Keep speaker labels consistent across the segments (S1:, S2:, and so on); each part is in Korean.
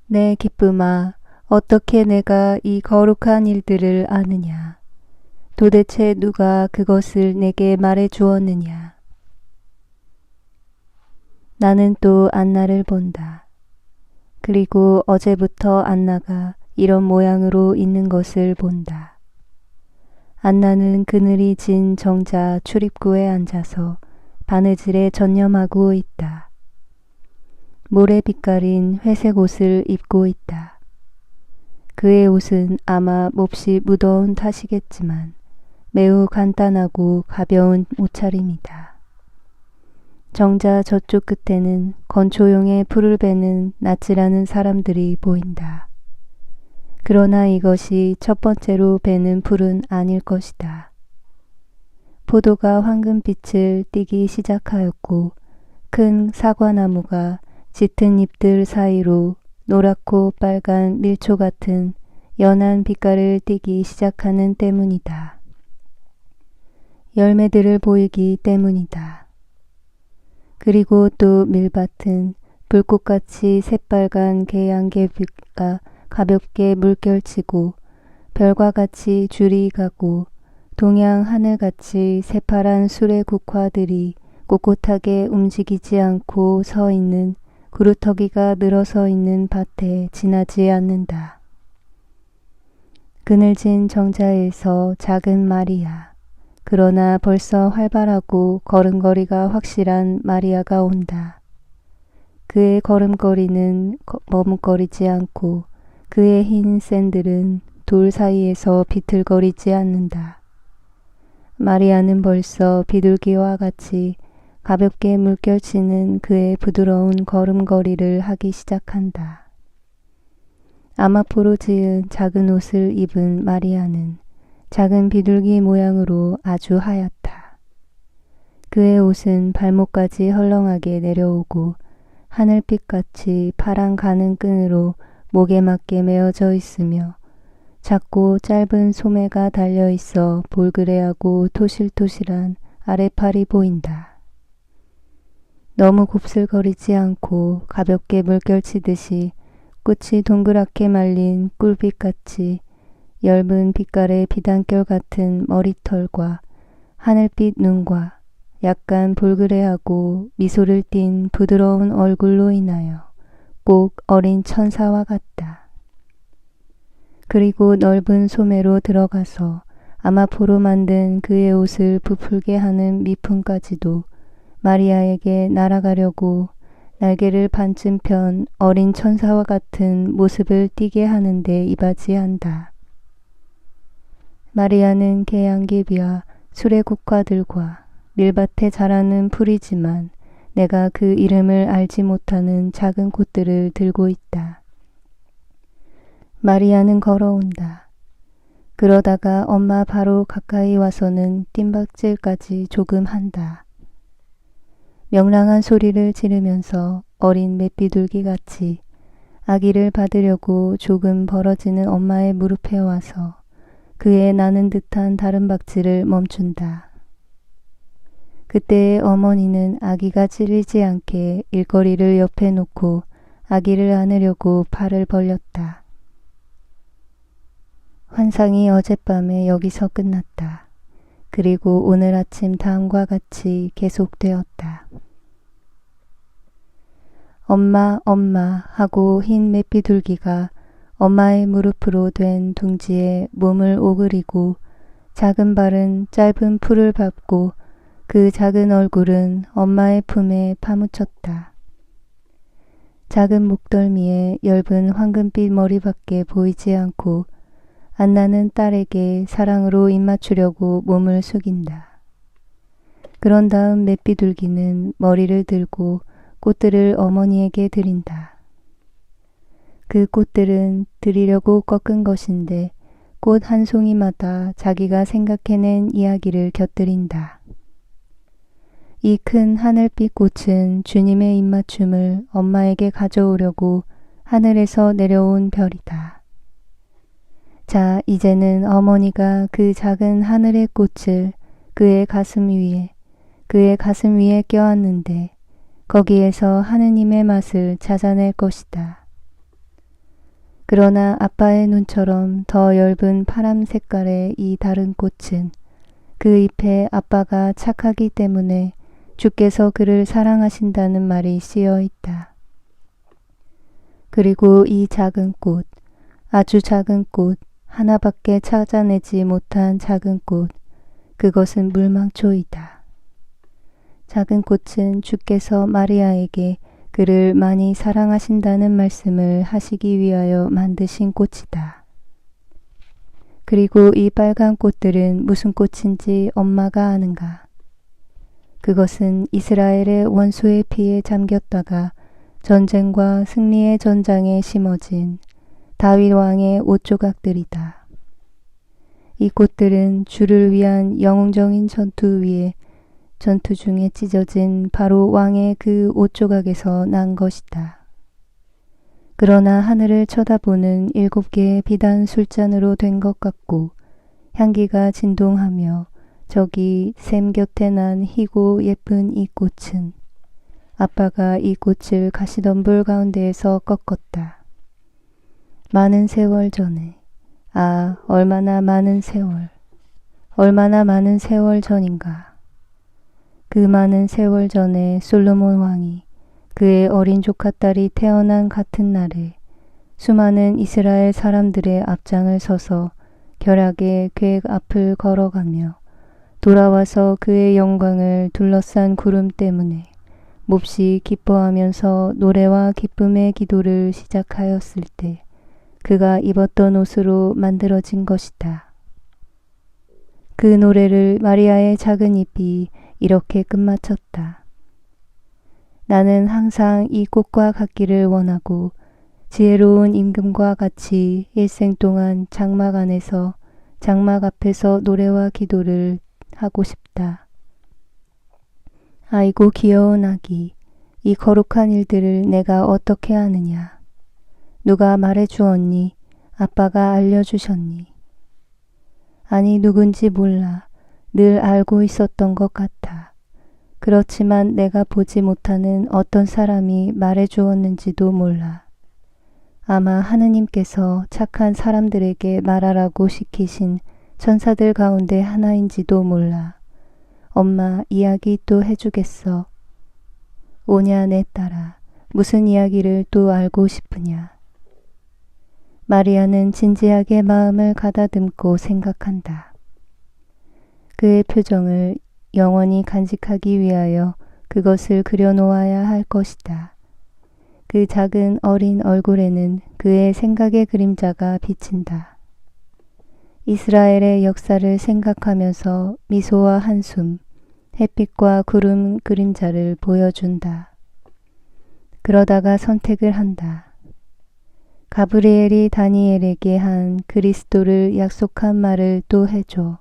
S1: 내 기쁨아, 어떻게 내가 이 거룩한 일들을 아느냐? 도대체 누가 그것을 내게 말해 주었느냐? 나는 또 안나를 본다. 그리고 어제부터 안나가 이런 모양으로 있는 것을 본다. 안나는 그늘이 진 정자 출입구에 앉아서 바느질에 전념하고 있다. 모래 빛깔인 회색 옷을 입고 있다. 그의 옷은 아마 몹시 무더운 탓이겠지만 매우 간단하고 가벼운 옷차림이다. 정자 저쪽 끝에는 건초용의 풀을 베는 낯질하는 사람들이 보인다. 그러나 이것이 첫 번째로 베는 풀은 아닐 것이다. 포도가 황금빛을 띠기 시작하였고 큰 사과나무가 짙은 잎들 사이로 노랗고 빨간 밀초 같은 연한 빛깔을 띠기 시작하는 때문이다. 열매들을 보이기 때문이다. 그리고 또 밀밭은 불꽃같이 새빨간 개양개빛가 가볍게 물결치고 별과 같이 줄이 가고 동양 하늘같이 새파란 수레 국화들이 꼿꼿하게 움직이지 않고 서 있는 구루터기가 늘어서 있는 밭에 지나지 않는다. 그늘진 정자에서 작은 마리아, 그러나 벌써 활발하고 걸음걸이가 확실한 마리아가 온다. 그의 걸음걸이는 머뭇거리지 않고 그의 흰 샌들은 돌 사이에서 비틀거리지 않는다. 마리아는 벌써 비둘기와 같이 가볍게 물결치는 그의 부드러운 걸음걸이를 하기 시작한다. 아마포로 지은 작은 옷을 입은 마리아는 작은 비둘기 모양으로 아주 하얗다. 그의 옷은 발목까지 헐렁하게 내려오고 하늘빛같이 파란 가는 끈으로 목에 맞게 메어져 있으며 작고 짧은 소매가 달려있어 볼그레하고 토실토실한 아래팔이 보인다. 너무 곱슬거리지 않고 가볍게 물결치듯이 끝이 동그랗게 말린 꿀빛같이 엷은 빛깔의 비단결 같은 머리털과 하늘빛 눈과 약간 볼그레하고 미소를 띤 부드러운 얼굴로 인하여 꼭 어린 천사와 같다. 그리고 넓은 소매로 들어가서 아마포로 만든 그의 옷을 부풀게 하는 미품까지도 마리아에게 날아가려고 날개를 반쯤 편 어린 천사와 같은 모습을 띠게 하는데 이바지한다. 마리아는 개양귀비와 수레국화들과 밀밭에 자라는 풀이지만 내가 그 이름을 알지 못하는 작은 꽃들을 들고 있다. 마리아는 걸어온다. 그러다가 엄마 바로 가까이 와서는 뜀박질까지 조금 한다. 명랑한 소리를 지르면서 어린 맷비둘기 같이 아기를 받으려고 조금 벌어지는 엄마의 무릎에 와서 그의 나는 듯한 다른 박질을 멈춘다. 그때의 어머니는 아기가 찔리지 않게 일거리를 옆에 놓고 아기를 안으려고 팔을 벌렸다. 환상이 어젯밤에 여기서 끝났다. 그리고 오늘 아침 다음과 같이 계속되었다. 엄마, 엄마 하고 흰 맷비둘기가 엄마의 무릎으로 된 둥지에 몸을 오그리고 작은 발은 짧은 풀을 밟고 그 작은 얼굴은 엄마의 품에 파묻혔다. 작은 목덜미에 엷은 황금빛 머리밖에 보이지 않고 안나는 딸에게 사랑으로 입맞추려고 몸을 숙인다. 그런 다음 맷비둘기는 머리를 들고 꽃들을 어머니에게 드린다. 그 꽃들은 드리려고 꺾은 것인데 꽃 한 송이마다 자기가 생각해낸 이야기를 곁들인다. 이 큰 하늘빛 꽃은 주님의 입맞춤을 엄마에게 가져오려고 하늘에서 내려온 별이다. 자, 이제는 어머니가 그 작은 하늘의 꽃을 그의 가슴 위에 껴안는데 거기에서 하느님의 맛을 찾아낼 것이다. 그러나 아빠의 눈처럼 더 엷은 파란 색깔의 이 다른 꽃은 그 잎에 아빠가 착하기 때문에 주께서 그를 사랑하신다는 말이 씌어 있다. 그리고 이 작은 꽃, 아주 작은 꽃, 하나밖에 찾아내지 못한 작은 꽃, 그것은 물망초이다. 작은 꽃은 주께서 마리아에게 그를 많이 사랑하신다는 말씀을 하시기 위하여 만드신 꽃이다. 그리고 이 빨간 꽃들은 무슨 꽃인지 엄마가 아는가? 그것은 이스라엘의 원수의 피에 잠겼다가 전쟁과 승리의 전장에 심어진 다윗 왕의 옷조각들이다. 이 꽃들은 주를 위한 영웅적인 전투 위에 전투 중에 찢어진 바로 왕의 그 옷조각에서 난 것이다. 그러나 하늘을 쳐다보는 7개의 비단 술잔으로 된 것 같고 향기가 진동하며 저기 샘 곁에 난 희고 예쁜 이 꽃은 아빠가 이 꽃을 가시덤불 가운데에서 꺾었다. 많은 세월 전에, 얼마나 많은 세월 전인가. 그 많은 세월 전에 솔로몬 왕이 그의 어린 조카 딸이 태어난 같은 날에 수많은 이스라엘 사람들의 앞장을 서서 결하게 궤 앞을 걸어가며 돌아와서 그의 영광을 둘러싼 구름 때문에 몹시 기뻐하면서 노래와 기쁨의 기도를 시작하였을 때 그가 입었던 옷으로 만들어진 것이다. 그 노래를 마리아의 작은 입이 이렇게 끝마쳤다. 나는 항상 이 꽃과 같기를 원하고 지혜로운 임금과 같이 일생 동안 장막 안에서 장막 앞에서 노래와 기도를 하고 싶다. 아이고 귀여운 아기, 이 거룩한 일들을 내가 어떻게 아느냐? 누가 말해주었니? 아빠가 알려주셨니? 아니 누군지 몰라. 늘 알고 있었던 것 같아. 그렇지만 내가 보지 못하는 어떤 사람이 말해주었는지도 몰라. 아마 하느님께서 착한 사람들에게 말하라고 시키신 천사들 가운데 하나인지도 몰라. 엄마 이야기 또 해주겠어. 오냐 내 딸아, 무슨 이야기를 또 알고 싶으냐. 마리아는 진지하게 마음을 가다듬고 생각한다. 그의 표정을 영원히 간직하기 위하여 그것을 그려놓아야 할 것이다. 그 작은 어린 얼굴에는 그의 생각의 그림자가 비친다. 이스라엘의 역사를 생각하면서 미소와 한숨, 햇빛과 구름 그림자를 보여준다. 그러다가 선택을 한다. 가브리엘이 다니엘에게 한 그리스도를 약속한 말을 또 해줘.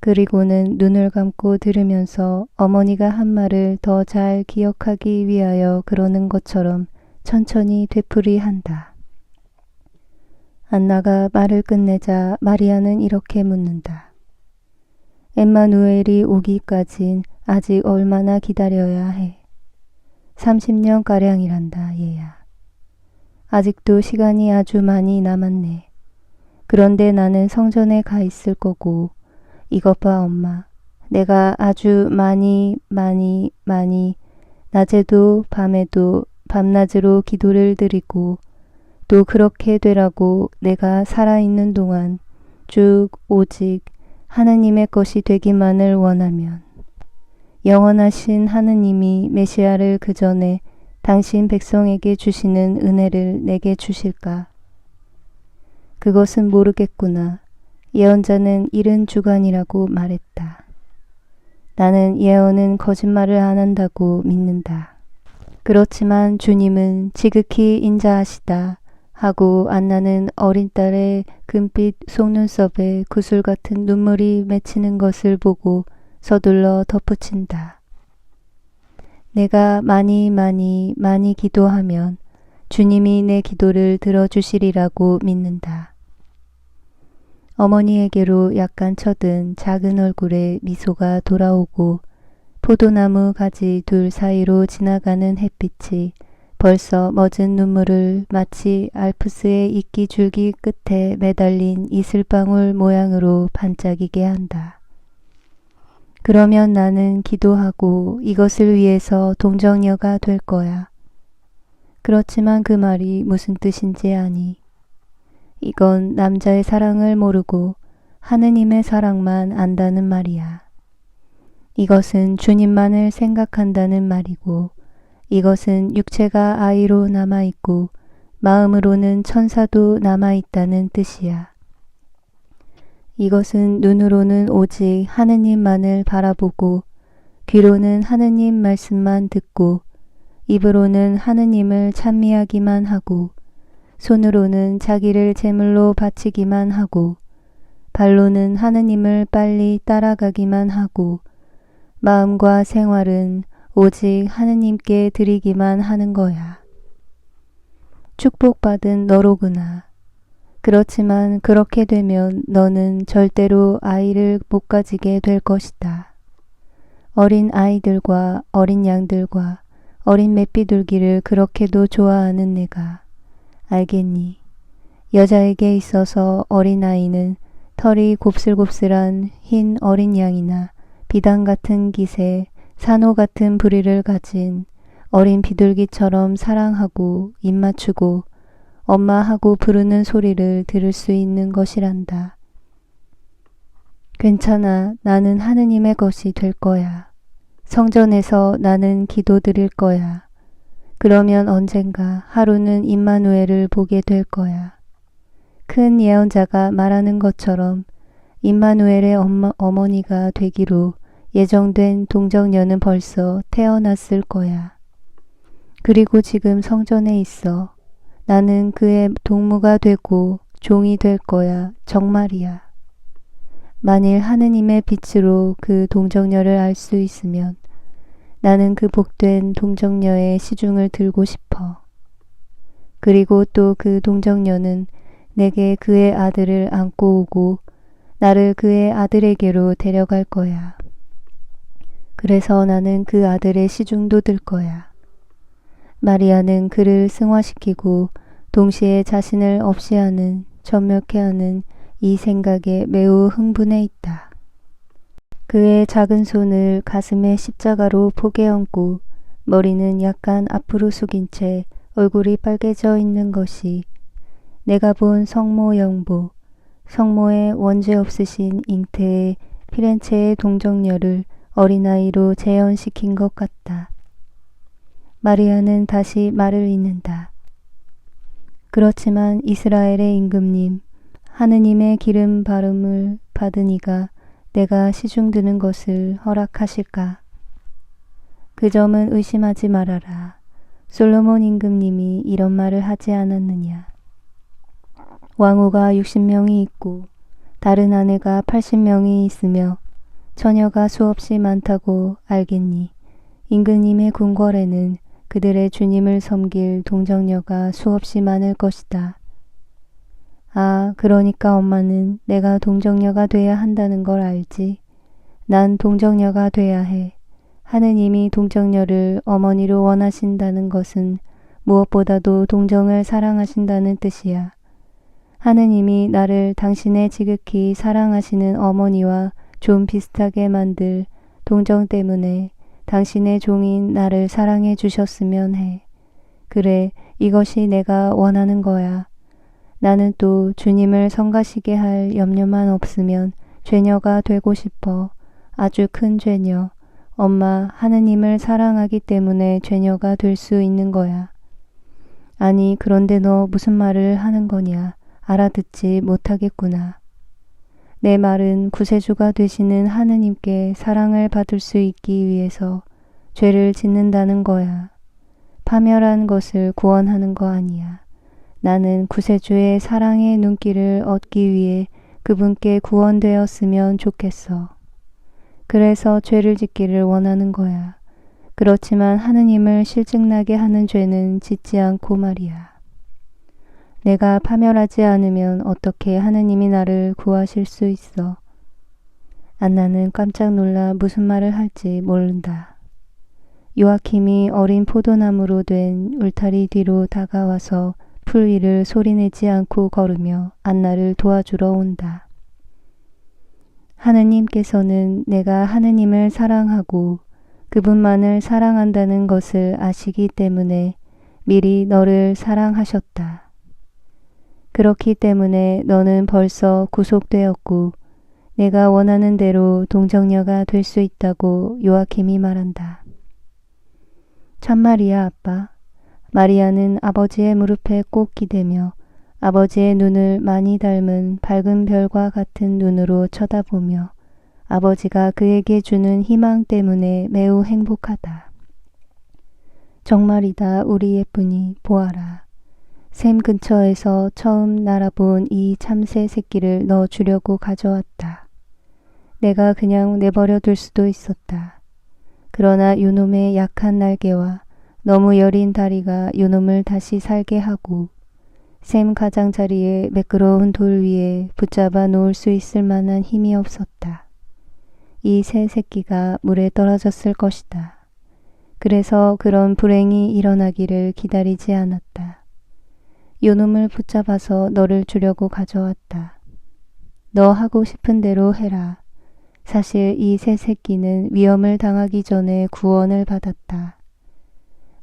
S1: 그리고는 눈을 감고 들으면서 어머니가 한 말을 더 잘 기억하기 위하여 그러는 것처럼 천천히 되풀이한다. 안나가 말을 끝내자 마리아는 이렇게 묻는다. 엠마누엘이 오기까진 아직 얼마나 기다려야 해? 30년가량이란다, 얘야. 아직도 시간이 아주 많이 남았네. 그런데 나는 성전에 가 있을 거고, 이것 봐 엄마. 내가 아주 많이 낮에도 밤에도 밤낮으로 기도를 드리고 또 그렇게 되라고 내가 살아있는 동안 쭉 오직 하느님의 것이 되기만을 원하면 영원하신 하느님이 메시아를 그 전에 당신 백성에게 주시는 은혜를 내게 주실까? 그것은 모르겠구나. 예언자는 이른 주간이라고 말했다. 나는 예언은 거짓말을 안 한다고 믿는다. 그렇지만 주님은 지극히 인자하시다 하고 안나는 어린 딸의 금빛 속눈썹에 구슬 같은 눈물이 맺히는 것을 보고 서둘러 덧붙인다. 내가 많이 기도하면 주님이 내 기도를 들어주시리라고 믿는다. 어머니에게로 약간 처든 작은 얼굴에 미소가 돌아오고 포도나무 가지 둘 사이로 지나가는 햇빛이 벌써 멎은 눈물을 마치 알프스의 이끼 줄기 끝에 매달린 이슬방울 모양으로 반짝이게 한다. 그러면 나는 기도하고 이것을 위해서 동정녀가 될 거야. 그렇지만 그 말이 무슨 뜻인지 아니. 이건 남자의 사랑을 모르고 하느님의 사랑만 안다는 말이야. 이것은 주님만을 생각한다는 말이고, 이것은 육체가 아이로 남아있고 마음으로는 천사도 남아있다는 뜻이야. 이것은 눈으로는 오직 하느님만을 바라보고 귀로는 하느님 말씀만 듣고 입으로는 하느님을 찬미하기만 하고 손으로는 자기를 제물로 바치기만 하고 발로는 하느님을 빨리 따라가기만 하고 마음과 생활은 오직 하느님께 드리기만 하는 거야. 축복받은 너로구나. 그렇지만 그렇게 되면 너는 절대로 아이를 못 가지게 될 것이다. 어린 아이들과 어린 양들과 어린 맷비둘기를 그렇게도 좋아하는 내가 알겠니? 여자에게 있어서 어린 아이는 털이 곱슬곱슬한 흰 어린 양이나 비단 같은 깃에 산호 같은 부리를 가진 어린 비둘기처럼 사랑하고 입맞추고 엄마하고 부르는 소리를 들을 수 있는 것이란다. 괜찮아. 나는 하느님의 것이 될 거야. 성전에서 나는 기도 드릴 거야. 그러면 언젠가 하루는 임마누엘을 보게 될 거야. 큰 예언자가 말하는 것처럼 임마누엘의 어머니가 되기로 예정된 동정녀는 벌써 태어났을 거야. 그리고 지금 성전에 있어. 나는 그의 동무가 되고 종이 될 거야. 정말이야. 만일 하느님의 빛으로 그 동정녀를 알 수 있으면 나는 그 복된 동정녀의 시중을 들고 싶어. 그리고 또 그 동정녀는 내게 그의 아들을 안고 오고 나를 그의 아들에게로 데려갈 거야. 그래서 나는 그 아들의 시중도 들 거야. 마리아는 그를 승화시키고 동시에 자신을 없이 하는, 전멸케 하는 이 생각에 매우 흥분해 있다. 그의 작은 손을 가슴에 십자가로 포개 얹고 머리는 약간 앞으로 숙인 채 얼굴이 빨개져 있는 것이 내가 본 성모 영보, 성모의 원죄 없으신 잉태의 피렌체의 동정녀를 어린아이로 재현시킨 것 같다. 마리아는 다시 말을 잇는다. 그렇지만 이스라엘의 임금님, 하느님의 기름 바름을 받은 이가 내가 시중 드는 것을 허락하실까? 그 점은 의심하지 말아라. 솔로몬 임금님이 이런 말을 하지 않았느냐. 왕후가 60명이 있고 다른 아내가 80명이 있으며 처녀가 수없이 많다고 알겠니? 임금님의 궁궐에는 그들의 주님을 섬길 동정녀가 수없이 많을 것이다. 아, 그러니까 엄마는 내가 동정녀가 돼야 한다는 걸 알지? 난 동정녀가 돼야 해. 하느님이 동정녀를 어머니로 원하신다는 것은 무엇보다도 동정을 사랑하신다는 뜻이야. 하느님이 나를 당신의 지극히 사랑하시는 어머니와 좀 비슷하게 만들 동정 때문에 당신의 종인 나를 사랑해 주셨으면 해. 그래, 이것이 내가 원하는 거야. 나는 또 주님을 성가시게 할 염려만 없으면 죄녀가 되고 싶어. 아주 큰 죄녀. 엄마, 하느님을 사랑하기 때문에 죄녀가 될 수 있는 거야. 아니, 그런데 너 무슨 말을 하는 거냐? 알아듣지 못하겠구나. 내 말은 구세주가 되시는 하느님께 사랑을 받을 수 있기 위해서 죄를 짓는다는 거야. 파멸한 것을 구원하는 거 아니야. 나는 구세주의 사랑의 눈길을 얻기 위해 그분께 구원되었으면 좋겠어. 그래서 죄를 짓기를 원하는 거야. 그렇지만 하느님을 실증나게 하는 죄는 짓지 않고 말이야. 내가 파멸하지 않으면 어떻게 하느님이 나를 구하실 수 있어? 안나는 깜짝 놀라 무슨 말을 할지 모른다. 요아킴이 어린 포도나무로 된 울타리 뒤로 다가와서 풀 위를 소리내지 않고 걸으며 안나를 도와주러 온다. 하느님께서는 내가 하느님을 사랑하고 그분만을 사랑한다는 것을 아시기 때문에 미리 너를 사랑하셨다. 그렇기 때문에 너는 벌써 구속되었고 내가 원하는 대로 동정녀가 될 수 있다고 요아킴이 말한다. 참말이야, 아빠. 마리아는 아버지의 무릎에 꼭 기대며 아버지의 눈을 많이 닮은 밝은 별과 같은 눈으로 쳐다보며 아버지가 그에게 주는 희망 때문에 매우 행복하다. 정말이다, 우리 예쁜이, 보아라. 샘 근처에서 처음 날아본 이 참새 새끼를 너 주려고 가져왔다. 내가 그냥 내버려 둘 수도 있었다. 그러나 요놈의 약한 날개와 너무 여린 다리가 요놈을 다시 살게 하고 샘 가장자리에 매끄러운 돌 위에 붙잡아 놓을 수 있을 만한 힘이 없었다. 이 새 새끼가 물에 떨어졌을 것이다. 그래서 그런 불행이 일어나기를 기다리지 않았다. 요놈을 붙잡아서 너를 주려고 가져왔다. 너 하고 싶은 대로 해라. 사실 이 새 새끼는 위험을 당하기 전에 구원을 받았다.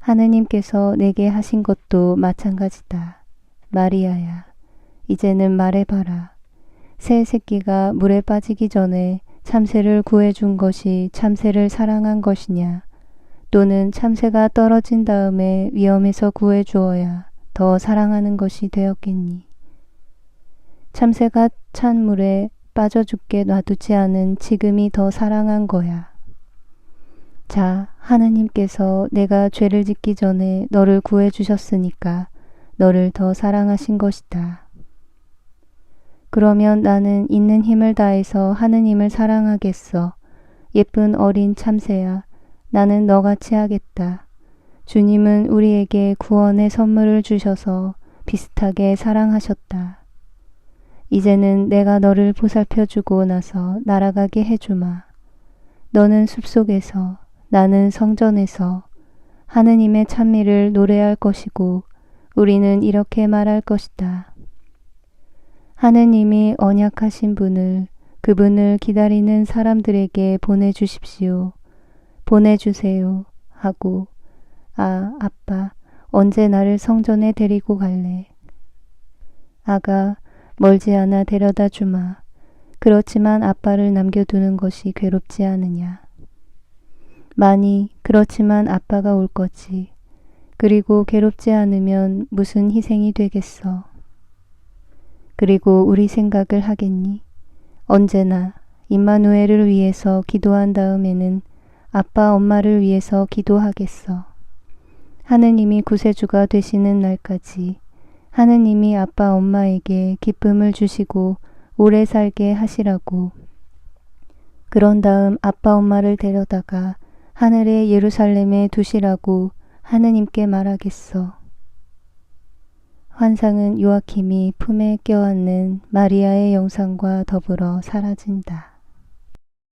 S1: 하느님께서 내게 하신 것도 마찬가지다. 마리아야, 이제는 말해봐라. 새 새끼가 물에 빠지기 전에 참새를 구해준 것이 참새를 사랑한 것이냐, 또는 참새가 떨어진 다음에 위험에서 구해주어야 더 사랑하는 것이 되었겠니? 참새가 찬 물에 빠져 죽게 놔두지 않은 지금이 더 사랑한 거야. 자, 하느님께서 내가 죄를 짓기 전에 너를 구해주셨으니까 너를 더 사랑하신 것이다. 그러면 나는 있는 힘을 다해서 하느님을 사랑하겠어. 예쁜 어린 참새야, 나는 너같이 하겠다. 주님은 우리에게 구원의 선물을 주셔서 비슷하게 사랑하셨다. 이제는 내가 너를 보살펴주고 나서 날아가게 해주마. 너는 숲속에서, 나는 성전에서 하느님의 찬미를 노래할 것이고 우리는 이렇게 말할 것이다. 하느님이 언약하신 분을, 그분을 기다리는 사람들에게 보내주십시오. 보내주세요. 하고, 아, 아빠, 언제 나를 성전에 데리고 갈래? 아가, 멀지 않아 데려다 주마. 그렇지만 아빠를 남겨두는 것이 괴롭지 않으냐. 많이, 그렇지만 아빠가 올 거지. 그리고 괴롭지 않으면 무슨 희생이 되겠어. 그리고 우리 생각을 하겠니? 언제나 임마누엘을 위해서 기도한 다음에는 아빠 엄마를 위해서 기도하겠어. 하느님이 구세주가 되시는 날까지 하느님이 아빠 엄마에게 기쁨을 주시고 오래 살게 하시라고. 그런 다음 아빠 엄마를 데려다가 하늘의 예루살렘에 두시라고 하느님께 말하겠어. 환상은 요아킴이 품에 껴안는 마리아의 영상과 더불어 사라진다.